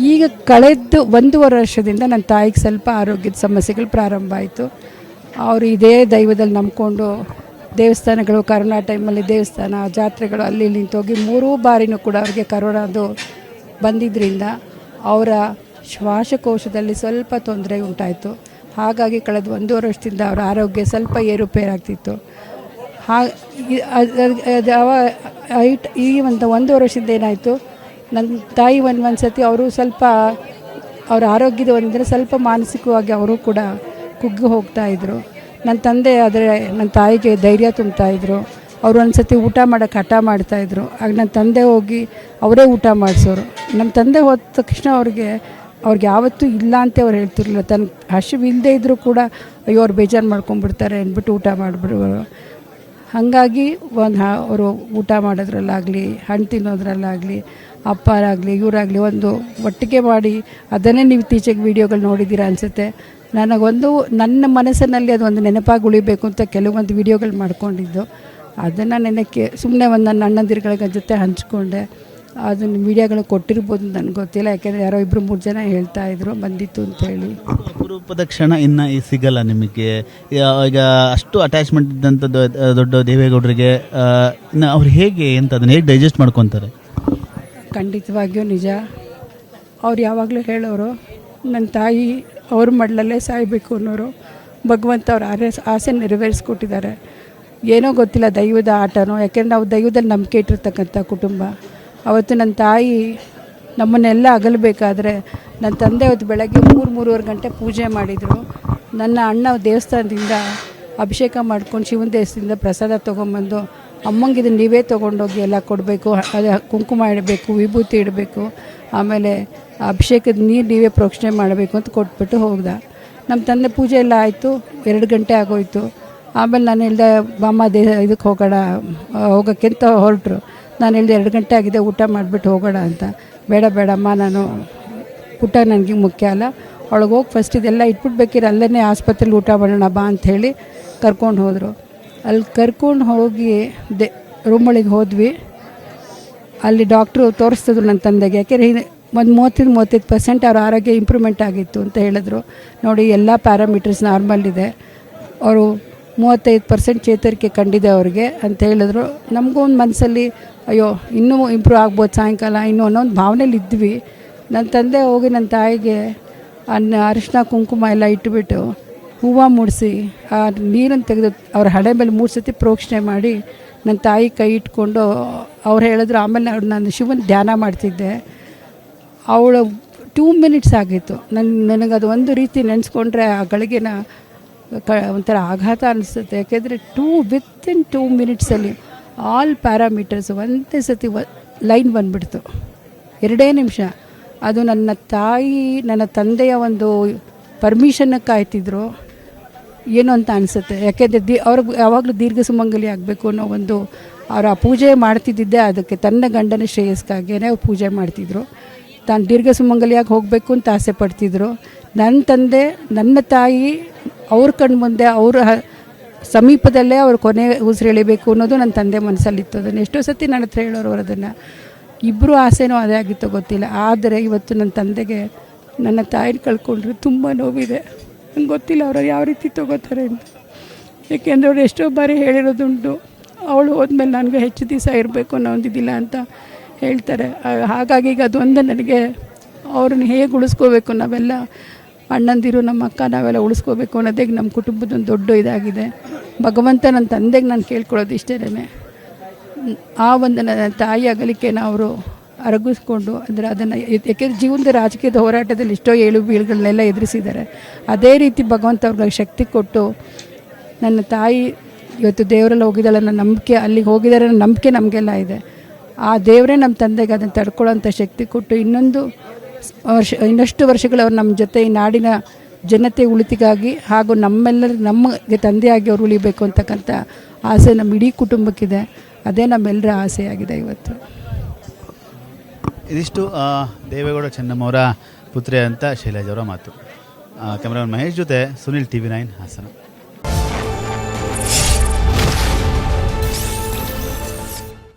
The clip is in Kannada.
ಈಗ ಕಳೆದ 1.5 ವರ್ಷದಿಂದ ನನ್ನ ತಾಯಿಗೆ ಸ್ವಲ್ಪ ಆರೋಗ್ಯದ ಸಮಸ್ಯೆಗಳು ಪ್ರಾರಂಭ ಆಯಿತು. ಅವರು ಇದೇ ದೈವದಲ್ಲಿ ನಂಬಿಕೊಂಡು ದೇವಸ್ಥಾನಗಳು, ಕರೋನಾ ಟೈಮಲ್ಲಿ ದೇವಸ್ಥಾನ ಜಾತ್ರೆಗಳು ಅಲ್ಲಿ ಇಲ್ಲಿ ನಿಂತೋಗಿ 3 ಬಾರಿನೂ ಕೂಡ ಅವ್ರಿಗೆ ಕರೋನಾದು ಬಂದಿದ್ದರಿಂದ ಅವರ ಶ್ವಾಸಕೋಶದಲ್ಲಿ ಸ್ವಲ್ಪ ತೊಂದರೆ ಉಂಟಾಯಿತು. ಹಾಗಾಗಿ ಕಳೆದ 1.5 ವರ್ಷದಿಂದ ಅವರ ಆರೋಗ್ಯ ಸ್ವಲ್ಪ ಏರುಪೇರಾಗ್ತಿತ್ತು. ಈ ಒಂದು 1.5 ವರ್ಷದಿಂದ ಏನಾಯಿತು, ನನ್ನ ತಾಯಿ ಒಂದು ಸತಿ ಅವರು ಸ್ವಲ್ಪ ಅವರ ಆರೋಗ್ಯದ ಒಂದಿನ ಸ್ವಲ್ಪ ಮಾನಸಿಕವಾಗಿ ಅವರು ಕೂಡ ಕುಗ್ಗಿ ಹೋಗ್ತಾಯಿದ್ರು. ನನ್ನ ತಂದೆ ಆದರೆ ನನ್ನ ತಾಯಿಗೆ ಧೈರ್ಯ ತುಂಬ್ತಾಯಿದ್ರು. ಅವರು ಒಂದು ಸತಿ ಊಟ ಮಾಡೋಕ್ಕೆ ಹಠ ಮಾಡ್ತಾಯಿದ್ರು. ಆಗ ನನ್ನ ತಂದೆ ಹೋಗಿ ಅವರೇ ಊಟ ಮಾಡಿಸೋರು. ನಮ್ಮ ತಂದೆ ಹೋದ ತಕ್ಷಣ ಅವ್ರಿಗೆ ಯಾವತ್ತೂ ಇಲ್ಲ ಅಂತ ಅವ್ರು ಹೇಳ್ತಿರ್ಲಿಲ್ಲ. ತನ್ನ ಹಸಿವಿಲ್ಲದೆ ಇದ್ದರೂ ಕೂಡ ಅಯ್ಯೋ ಅವ್ರು ಬೇಜಾರು ಮಾಡ್ಕೊಂಡ್ಬಿಡ್ತಾರೆ ಅಂದ್ಬಿಟ್ಟು ಊಟ ಮಾಡಿಬಿಡುವರು. ಹಾಗಾಗಿ ಅವರು ಊಟ ಮಾಡೋದ್ರಲ್ಲಾಗಲಿ, ಹಣ್ಣು ತಿನ್ನೋದ್ರಲ್ಲಾಗಲಿ, ಅಪ್ಪರಾಗಲಿ ಇವರಾಗಲಿ ಒಂದು ಒಟ್ಟಿಗೆ ಮಾಡಿ, ಅದನ್ನೇ ನೀವು ಇತ್ತೀಚೆಗೆ ವೀಡಿಯೋಗಳು ನೋಡಿದ್ದೀರಾ ಅನಿಸುತ್ತೆ. ನನ್ನ ಮನಸ್ಸಿನಲ್ಲಿ ಅದೊಂದು ನೆನಪಾಗಿ ಉಳಿಬೇಕು ಅಂತ ಕೆಲವೊಂದು ವೀಡಿಯೋಗಳು ಮಾಡ್ಕೊಂಡಿದ್ದು. ಅದನ್ನು ನೆನಕ್ಕೆ ಸುಮ್ಮನೆ ಒಂದು ನನ್ನ ಅಣ್ಣಂದಿರುಗಳ ಜೊತೆ ಹಂಚ್ಕೊಂಡೆ. ಅದನ್ನು ಮೀಡಿಯಾಗಳು ಕೊಟ್ಟಿರ್ಬೋದು ನನಗೆ ಗೊತ್ತಿಲ್ಲ, ಯಾಕೆಂದರೆ ಯಾರೋ 2-3 ಜನ ಹೇಳ್ತಾಯಿದ್ರು ಬಂದಿತ್ತು ಅಂಥೇಳಿ. ಅಪರೂಪದ ಕ್ಷಣ ಇನ್ನು ಸಿಗಲ್ಲ ನಿಮಗೆ. ಈಗ ಅಷ್ಟು ಅಟ್ಯಾಚ್ಮೆಂಟ್ ಇದ್ದಂಥ ದೊಡ್ಡ ದೇವೇಗೌಡರಿಗೆ ಇನ್ನು ಅವ್ರು ಹೇಗೆ ಅಂತ ಅದನ್ನು ಹೇಗೆ ಡೈಜೆಸ್ಟ್ ಮಾಡ್ಕೊತಾರೆ? ಖಂಡಿತವಾಗಿಯೂ ನಿಜ. ಅವ್ರು ಯಾವಾಗಲೂ ಹೇಳೋರು, ನನ್ನ ತಾಯಿ ಅವ್ರ ಮಡ್ಲಲ್ಲೇ ಸಾಯಬೇಕು ಅನ್ನೋರು. ಭಗವಂತ ಅವ್ರ ಆಸೆ ನೆರವೇರಿಸ್ಕೊಟ್ಟಿದ್ದಾರೆ. ಏನೋ ಗೊತ್ತಿಲ್ಲ, ದೈವದ ಆಟನೋ, ಯಾಕೆಂದರೆ ನಾವು ದೈವದಲ್ಲಿ ನಂಬಿಕೆ ಇಟ್ಟಿರ್ತಕ್ಕಂಥ ಕುಟುಂಬ. ಅವತ್ತು ನನ್ನ ತಾಯಿ ನಮ್ಮನ್ನೆಲ್ಲ ಅಗಲಬೇಕಾದ್ರೆ ನನ್ನ ತಂದೆ ಅವತ್ತು ಬೆಳಗ್ಗೆ 3-3:30 ಗಂಟೆ ಪೂಜೆ ಮಾಡಿದರು. ನನ್ನ ಅಣ್ಣ ದೇವಸ್ಥಾನದಿಂದ ಅಭಿಷೇಕ ಮಾಡ್ಕೊಂಡು ಶಿವನ ದೇವಸ್ಥಾನದಿಂದ ಪ್ರಸಾದ ತೊಗೊಂಬಂದು, ಅಮ್ಮಂಗೆ ಇದನ್ನು ನೀವೇ ತೊಗೊಂಡೋಗಿ ಎಲ್ಲ ಕೊಡಬೇಕು, ಅದು ಕುಂಕುಮ ಇಡಬೇಕು, ವಿಭೂತಿ ಇಡಬೇಕು, ಆಮೇಲೆ ಅಭಿಷೇಕದ ನೀರು ನೀವೇ ಪ್ರೋಕ್ಷಣೆ ಮಾಡಬೇಕು ಅಂತ ಕೊಟ್ಬಿಟ್ಟು ಹೋಗ್ದೆ. ನಮ್ಮ ತಂದೆ ಪೂಜೆ ಎಲ್ಲ ಆಯಿತು, 2 ಗಂಟೆ ಆಗೋಯಿತು. ಆಮೇಲೆ ನಾನು ಹೇಳ್ದೆ ಬಾಮ್ಮ ಇದಕ್ಕೆ ಹೋಗೋಕ್ಕೆ ಅಂತ ಹೊರಟರು. ನಾನು ಹೇಳ್ದೆ 2 ಗಂಟೆ ಆಗಿದೆ, ಊಟ ಮಾಡಿಬಿಟ್ಟು ಹೋಗೋಣ ಅಂತ. ಬೇಡಮ್ಮ, ನಾನು ಊಟ ನನಗೆ ಮುಖ್ಯ ಅಲ್ಲ, ಒಳಗೆ ಹೋಗಿ ಫಸ್ಟ್ ಇದೆಲ್ಲ ಇಟ್ಬಿಟ್ಬೇಕಿರ ಅಲ್ಲೇ ಆಸ್ಪತ್ರೆಲಿ ಊಟ ಮಾಡೋಣ ಬಾ ಅಂಥೇಳಿ ಕರ್ಕೊಂಡು ಹೋದರು. ಅಲ್ಲಿ ಕರ್ಕೊಂಡು ಹೋಗಿ ರೂಮೊಳಗೆ ಹೋದ್ವಿ. ಅಲ್ಲಿ ಡಾಕ್ಟ್ರು ತೋರಿಸ್ತಿದ್ರು ನನ್ನ ತಂದೆಗೆ, ಯಾಕೆಂದರೆ ಒಂದು 30-35% ಅವ್ರ ಆರೋಗ್ಯ ಇಂಪ್ರೂವ್ಮೆಂಟ್ ಆಗಿತ್ತು ಅಂತ ಹೇಳಿದ್ರು. ನೋಡಿ ಎಲ್ಲ ಪ್ಯಾರಾಮೀಟರ್ಸ್ ನಾರ್ಮಲ್ ಇದೆ, ಅವರು 35% ಚೇತರಿಕೆ ಕಂಡಿದೆ ಅವ್ರಿಗೆ ಅಂತ ಹೇಳಿದ್ರು. ನಮಗೂ ಒಂದು ಮನಸ್ಸಲ್ಲಿ ಅಯ್ಯೋ ಇನ್ನೂ ಇಂಪ್ರೂವ್ ಆಗ್ಬೋದು ಸಾಯಂಕಾಲ ಇನ್ನೂ ಅನ್ನೋ ಭಾವನೆಯಲ್ಲಿ ಇದ್ವಿ. ನನ್ನ ತಂದೆ ಹೋಗಿ ನನ್ನ ತಾಯಿಗೆ ಅರಿಶಿನ ಕುಂಕುಮ ಎಲ್ಲ ಇಟ್ಟುಬಿಟ್ಟು ಹೂವು ಮೂಡಿಸಿ ಆ ನೀರನ್ನು ತೆಗೆದು ಅವ್ರ ಹಣೆ ಮೇಲೆ 3 ಸತಿ ಪ್ರೋಕ್ಷಣೆ ಮಾಡಿ ನನ್ನ ತಾಯಿ ಕೈ ಇಟ್ಕೊಂಡು ಅವ್ರು ಹೇಳಿದ್ರು. ಆಮೇಲೆ ನಾನು ಶಿವನ ಧ್ಯಾನ ಮಾಡ್ತಿದ್ದೆ. ಅವಳು 2 ಮಿನಿಟ್ಸ್ ಆಗಿತ್ತು. ನನಗದು ಒಂದು ರೀತಿ ನೆನೆಸ್ಕೊಂಡ್ರೆ ಆ ಗಳಿಗೆನ ಒಂಥರ ಆಘಾತ ಅನಿಸುತ್ತೆ. ಯಾಕೆಂದರೆ ವಿತಿನ್ 2 ಮಿನಿಟ್ಸಲ್ಲಿ ಆಲ್ ಪ್ಯಾರಾಮೀಟರ್ಸ್ ಒಂದೇ ಸತಿ ಲೈನ್ ಬಂದುಬಿಡ್ತು. 2 ನಿಮಿಷ. ಅದು ನನ್ನ ತಾಯಿ ನನ್ನ ತಂದೆಯ ಒಂದು ಪರ್ಮಿಷನ್ಗೆ ಕಾಯ್ತಿದ್ರು ಏನೋ ಅಂತ ಅನಿಸುತ್ತೆ. ಯಾಕೆಂದರೆ ಅವ್ರಿಗೆ ಯಾವಾಗಲೂ ದೀರ್ಘ ಸುಮಂಗಲಿ ಆಗಬೇಕು ಅನ್ನೋ ಒಂದು ಅವರ ಪೂಜೆ ಮಾಡ್ತಿದ್ದಿದ್ದೆ ಅದಕ್ಕೆ. ತನ್ನ ಗಂಡನ ಶ್ರೇಯಸ್ಗಾಗಿಯೇ ಅವ್ರು ಪೂಜೆ ಮಾಡ್ತಿದ್ರು. ತಾನು ದೀರ್ಘ ಸುಮಂಗಲಿಯಾಗಿ ಹೋಗಬೇಕು ಅಂತ ಆಸೆ ಪಡ್ತಿದ್ರು. ನನ್ನ ತಂದೆ ನನ್ನ ತಾಯಿ ಅವ್ರ ಕಣ್ಮುಂದೆ ಅವರ ಸಮೀಪದಲ್ಲೇ ಅವ್ರು ಕೊನೆ ಉಸಿರು ಎಳಿಬೇಕು ಅನ್ನೋದು ನನ್ನ ತಂದೆ ಮನಸ್ಸಲ್ಲಿತ್ತು. ಅದನ್ನು ಎಷ್ಟೋ ಸತಿ ನನ್ನ ಹತ್ರ ಹೇಳೋರು ಅವರು. ಅದನ್ನು ಇಬ್ಬರು ಆಸೆನೂ ಅದೇ ಆಗಿತ್ತೋ ಗೊತ್ತಿಲ್ಲ. ಆದರೆ ಇವತ್ತು ನನ್ನ ತಂದೆಗೆ ನನ್ನ ತಾಯಿನ ಕಳ್ಕೊಂಡ್ರೆ ತುಂಬ ನೋವಿದೆ. ನಂಗೆ ಗೊತ್ತಿಲ್ಲ ಅವರು ಯಾವ ರೀತಿ ತೊಗೋತಾರೆ ಅಂತ. ಏಕೆಂದರೆ ಅವ್ರು ಎಷ್ಟೋ ಬಾರಿ ಹೇಳಿರೋದುಂಟು, ಅವಳು ಹೋದ್ಮೇಲೆ ನನಗೆ ಹೆಚ್ಚು ದಿವಸ ಇರಬೇಕು ಅನ್ನೋ ಒಂದಿದ್ದಿಲ್ಲ ಅಂತ ಹೇಳ್ತಾರೆ. ಹಾಗಾಗಿ ಈಗ ಅದೊಂದು ನನಗೆ ಅವ್ರನ್ನ ಹೇಗೆ ಉಳಿಸ್ಕೋಬೇಕು, ನಾವೆಲ್ಲ ಅಣ್ಣಂದಿರು ನಮ್ಮ ಅಕ್ಕ ನಾವೆಲ್ಲ ಉಳಿಸ್ಕೋಬೇಕು ಅನ್ನೋದೇ ನಮ್ಮ ಕುಟುಂಬದೊಂದು ದೊಡ್ಡ ಇದಾಗಿದೆ. ಭಗವಂತ ನನ್ನ ತಂದೆಗೆ ನಾನು ಕೇಳ್ಕೊಳ್ಳೋದು ಇಷ್ಟೇನೆ, ಆ ಒಂದು ನನ್ನ ತಾಯಿ ಅಗಲಿಕೆನ ಅವರು ಅರಗಿಸ್ಕೊಂಡು ಅಂದರೆ ಅದನ್ನು ಯಾಕೆಂದರೆ ಜೀವನದ ರಾಜಕೀಯದ ಹೋರಾಟದಲ್ಲಿ ಎಷ್ಟೋ ಏಳು ಬೀಳುಗಳನ್ನೆಲ್ಲ ಎದುರಿಸಿದ್ದಾರೆ. ಅದೇ ರೀತಿ ಭಗವಂತ ಅವ್ರಿಗೆ ಶಕ್ತಿ ಕೊಟ್ಟು ನನ್ನ ತಾಯಿ ಇವತ್ತು ದೇವರಲ್ಲಿ ಹೋಗಿದ್ದಾಳೆ ಅನ್ನೋ ನಂಬಿಕೆ, ಅಲ್ಲಿಗೆ ಹೋಗಿದ್ದಾರೆ ಅನ್ನೋ ನಂಬಿಕೆ ನಮಗೆಲ್ಲ ಇದೆ. ಆ ದೇವರೇ ನಮ್ಮ ತಂದೆಗೆ ಅದನ್ನು ತಡ್ಕೊಳ್ಳೋಂಥ ಶಕ್ತಿ ಕೊಟ್ಟು ಇನ್ನಷ್ಟು ವರ್ಷಗಳು ಅವ್ರು ನಮ್ಮ ಜೊತೆ ಈ ನಾಡಿನ ಜನತೆ ಉಳಿತಿಗಾಗಿ ಹಾಗೂ ನಮಗೆ ತಂದೆಯಾಗಿ ಅವ್ರು ಉಳಿಬೇಕು ಅಂತಕ್ಕಂಥ ಆಸೆ ನಮ್ಮ ಇಡೀ ಕುಟುಂಬಕ್ಕಿದೆ. ಅದೇ ನಮ್ಮೆಲ್ಲರ ಆಸೆಯಾಗಿದೆ ಇವತ್ತು. ಇದಿಷ್ಟು ದೇವೇಗೌಡ ಚೆನ್ನಮ್ಮವರ ಪುತ್ರಿ ಅಂತ ಶೈಲಜ್ ಅವರ ಮಾತು. ಕ್ಯಾಮ್ರಾಮನ್ ಮಹೇಶ್ ಜೊತೆ ಸುನಿಲ್, TV9 ಹಾಸನ.